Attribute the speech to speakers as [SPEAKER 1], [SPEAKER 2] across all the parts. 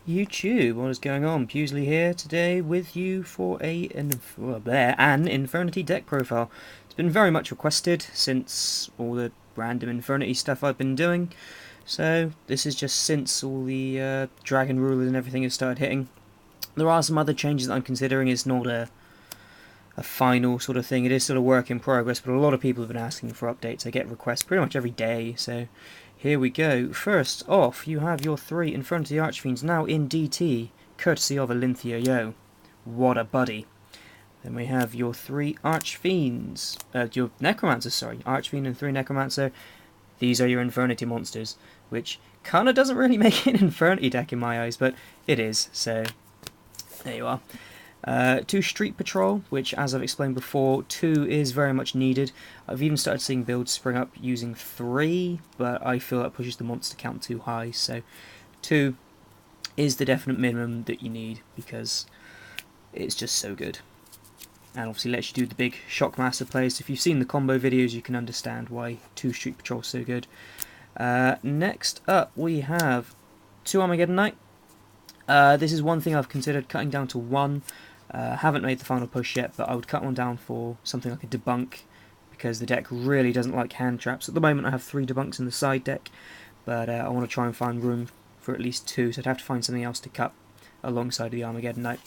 [SPEAKER 1] YouTube, what is going on? Pewsily here today with you for an Infernity deck profile. It's been very much requested since all the random Infernity stuff I've been doing. So this is just since all the Dragon Rulers and everything have started hitting. There are some other changes that I'm considering. It's not a final sort of thing. It is still a work in progress, but a lot of people have been asking for updates. I get requests pretty much every day, so here we go. First off, you have your 3 Infernity Archfiends now in DT, courtesy of Olympia Yo. What a buddy. Then we have your 3 Archfiends, your Necromancers, sorry, Archfiend and 3 Necromancer. These are your Infernity monsters, which kinda doesn't really make it an Infernity deck in my eyes, but it is, so there you are. 2 Street Patrol, which, as I've explained before, 2 is very much needed. I've even started seeing builds spring up using 3, but I feel that pushes the monster count too high, so 2 is the definite minimum that you need, because it's just so good. And obviously lets you do the big Shockmaster plays. If you've seen the combo videos, you can understand why 2 Street Patrol is so good. Next up, we have 2 Armageddon Knight. This is one thing I've considered cutting down to 1. Haven't made the final push yet, but I would cut one down for something like a debunk, because the deck really doesn't like hand traps. At the moment I have 3 debunks in the side deck, but I want to try and find room for at least 2, so I'd have to find something else to cut alongside the Armageddon Knight,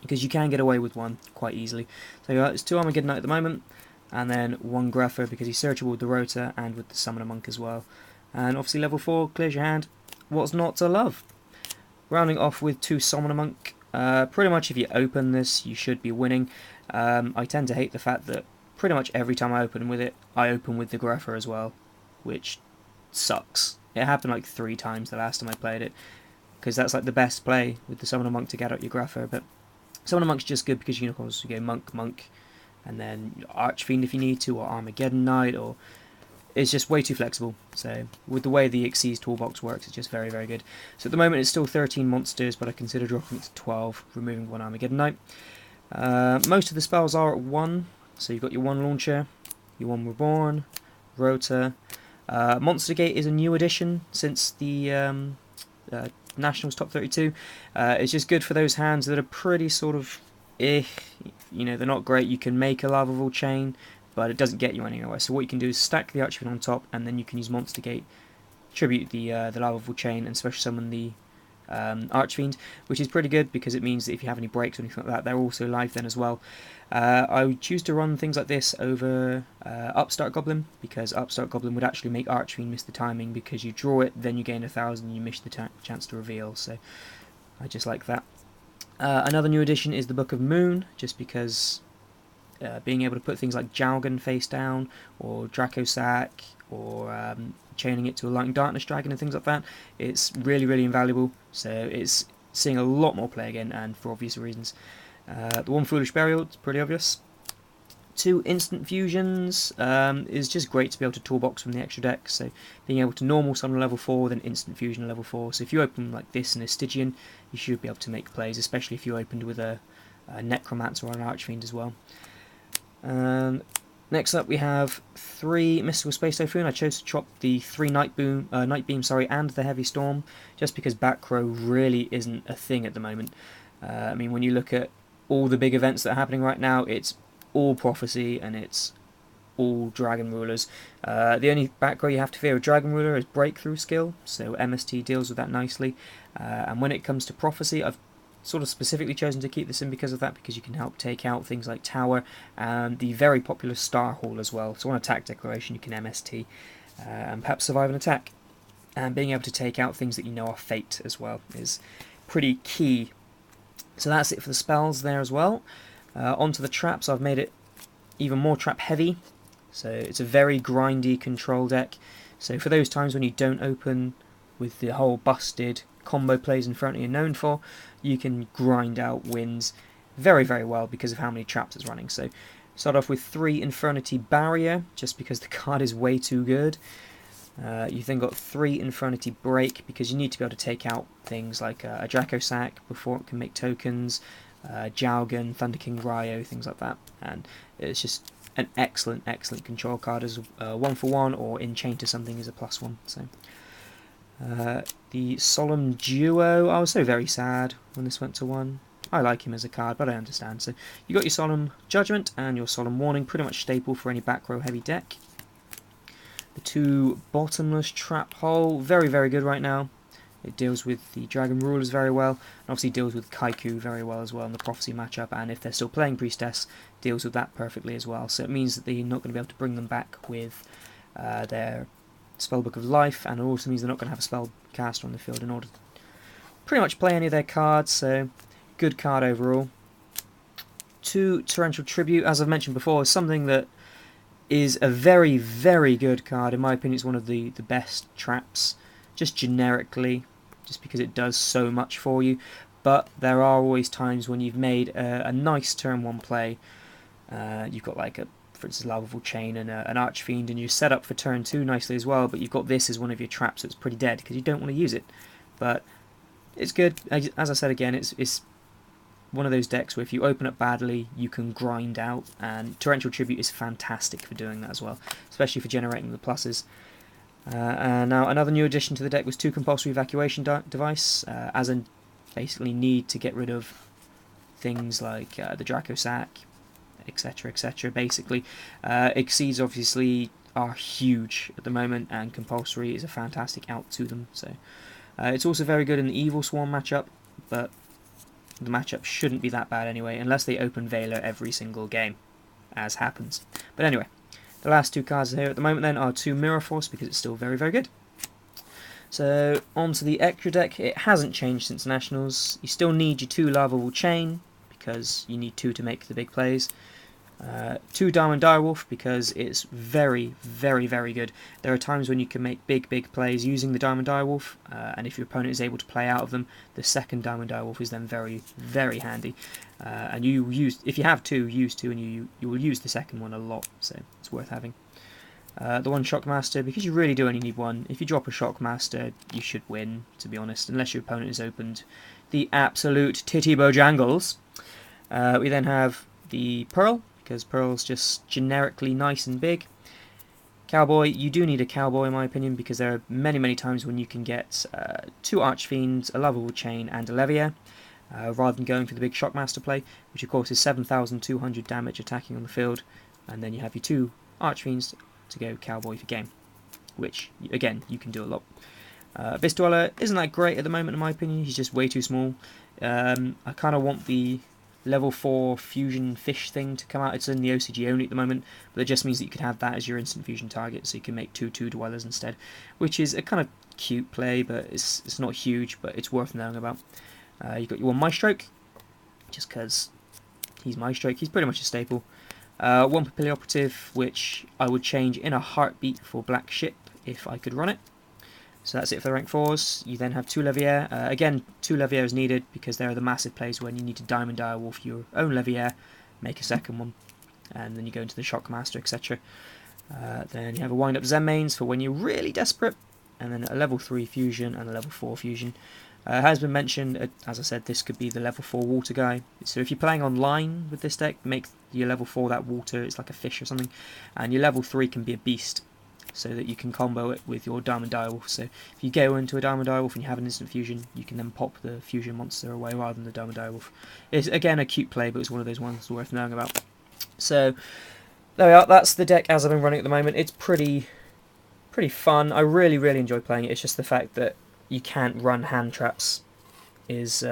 [SPEAKER 1] because you can get away with 1 quite easily. So it's 2 Armageddon Knight at the moment, and then 1 Gruffer, because he's searchable with the Rota and with the Summoner Monk as well. And obviously level 4 clears your hand. What's not to love? Rounding off with 2 Summoner Monk. Pretty much if you open this, you should be winning. I tend to hate the fact that pretty much every time I open with it, I open with the Gruffer as well, which sucks. It happened like 3 times the last time I played it, because that's like the best play with the Summoner Monk to get out your Gruffer, but Summoner Monk's just good because you can also go Monk, Monk, and then Archfiend if you need to, or Armageddon Knight, or it's just way too flexible. So with the way the Xyz toolbox works, it's just very, very good. So at the moment it's still 13 monsters, but I consider dropping it to 12, removing 1 Armageddon Knight. Most of the spells are at 1, so you've got your 1 Launcher, your 1 Reborn, Rota. Monster Gate is a new addition since the Nationals Top 32. It's just good for those hands that are pretty sort of they're not great. You can make a Lava Vault Chain, but it doesn't get you anywhere. So what you can do is stack the Archfiend on top, and then you can use Monster Gate, tribute the Lava Vault Chain, and special summon the Archfiend, which is pretty good because it means that if you have any breaks or anything like that, they're also live then as well. I would choose to run things like this over Upstart Goblin, because Upstart Goblin would actually make Archfiend miss the timing, because you draw it, then you gain 1,000, and you miss the chance to reveal, so I just like that. Another new addition is the Book of Moon, just because being able to put things like Jalgan face down, or Dracosac, or chaining it to a Lightning Darkness Dragon and things like that, it's really, really invaluable. So it's seeing a lot more play again, and for obvious reasons. The 1 Foolish Burial, it's pretty obvious. 2 Instant Fusions is just great to be able to toolbox from the extra deck. So being able to normal summon level 4, then Instant Fusion level 4. So if you open like this in a Stygian, you should be able to make plays, especially if you opened with a Necromancer or an Archfiend as well. Next up we have 3 Mystical Space Typhoon. I chose to chop the 3 Night Beam, and the Heavy Storm, just because back row really isn't a thing at the moment. I mean, when you look at all the big events that are happening right now, it's all Prophecy and it's all Dragon Rulers. The only back row you have to fear with Dragon Ruler is Breakthrough skill, so MST deals with that nicely. And when it comes to Prophecy, I've sort of specifically chosen to keep this in because of that, because you can help take out things like Tower and the very popular Star Hall as well. So on attack declaration you can MST and perhaps survive an attack. And being able to take out things that you know are Fate as well is pretty key. So that's it for the spells there as well. Onto the traps, I've made it even more trap heavy. So it's a very grindy control deck. So for those times when you don't open with the whole busted combo plays Infernity are known for, you can grind out wins very, very well because of how many traps it's running. So start off with 3 Infernity Barrier, just because the card is way too good. You've then got 3 Infernity Break, because you need to be able to take out things like a Dracosac before it can make tokens, Jalgan, Thunder King Ryo, things like that. And it's just an excellent, excellent control card as a 1-for-1, or Enchain to something is a +1. So The Solemn Duo, I was so very sad when this went to 1. I like him as a card, but I understand. So you got your Solemn Judgment and your Solemn Warning, pretty much staple for any back row heavy deck. The 2 Bottomless Trap Hole, very, very good right now. It deals with the Dragon Rulers very well, and obviously deals with Kaiku very well as well in the Prophecy matchup, and if they're still playing Priestess, deals with that perfectly as well. So it means that they're not going to be able to bring them back with their Spellbook of Life, and it also means they're not going to have a spellcaster on the field in order to pretty much play any of their cards, so good card overall. 2 Torrential Tribute, as I've mentioned before, is something that is a very, very good card. In my opinion, it's one of the best traps, just generically, just because it does so much for you. But there are always times when you've made a nice turn 1 play. You've got like for instance, Lavable Chain and an Archfiend, and you're set up for turn 2 nicely as well, but you've got this as one of your traps, so it's pretty dead because you don't want to use it. But it's good. As I said again, it's one of those decks where if you open up badly, you can grind out, and Torrential Tribute is fantastic for doing that as well, especially for generating the pluses. And now another new addition to the deck was 2 Compulsory Evacuation Device, as in basically need to get rid of things like the Draco Sack, etc, etc. Basically, Exceeds obviously are huge at the moment, and Compulsory is a fantastic out to them. So it's also very good in the Evil Swarm matchup, but the matchup shouldn't be that bad anyway, unless they open Veiler every single game, as happens. But anyway, the last 2 cards here at the moment then are 2 Mirror Force, because it's still very, very good. So, on to the extra deck. It hasn't changed since Nationals. You still need your 2 Lavable Chain, because you need 2 to make the big plays. 2 Diamond Direwolf, because it's very, very, very good. There are times when you can make big, big plays using the Diamond Direwolf, and if your opponent is able to play out of them, the second Diamond Direwolf is then very, very handy. And if you have 2, use 2, and you will use the second one a lot, so it's worth having. The 1 Shockmaster, because you really do only need 1. If you drop a Shockmaster, you should win, to be honest, unless your opponent has opened the absolute titty bojangles. We then have the Pearl, because Pearl's just generically nice and big. Cowboy, you do need a Cowboy in my opinion, because there are many, many times when you can get 2 Archfiends, a Lovable Chain, and a Levier, rather than going for the big Shockmaster play, which of course is 7,200 damage attacking on the field, and then you have your 2 Archfiends to go Cowboy for game, which, again, you can do a lot. Abyss Dweller isn't that great at the moment in my opinion, he's just way too small. I kind of want the level 4 fusion fish thing to come out. It's in the OCG only at the moment, but it just means that you can have that as your instant fusion target, so you can make 2 dwellers instead, which is a kind of cute play, but it's not huge, but it's worth knowing about. You've got your 1 Maestroke, just because he's Maestroke, he's pretty much a staple. 1 Papilli Operative, which I would change in a heartbeat for Black Ship if I could run it. So that's it for the rank 4s. You then have 2 Levier. Again, 2 Levier is needed because there are the massive plays when you need to Diamond Direwolf your own Levier, make a second one, and then you go into the Shockmaster, etc. Then you have a Wind Up Zenmaines for when you're really desperate, and then a level 3 fusion and a level 4 fusion. It has been mentioned, as I said, this could be the level 4 water guy. So if you're playing online with this deck, make your level 4 that water, it's like a fish or something, and your level 3 can be a beast, so that you can combo it with your Diamond Direwolf. So if you go into a Diamond Direwolf and you have an instant fusion, you can then pop the fusion monster away rather than the Diamond Direwolf. It's again a cute play, but it's one of those ones worth knowing about. So there we are, that's the deck as I've been running at the moment. It's pretty fun. I really, really enjoy playing it. It's just the fact that you can't run hand traps is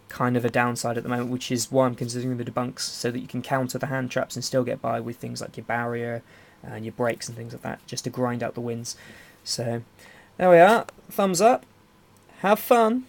[SPEAKER 1] kind of a downside at the moment, which is why I'm considering the debunks, so that you can counter the hand traps and still get by with things like your barrier and your breaks and things like that, just to grind out the wins. So there we are, thumbs up, have fun.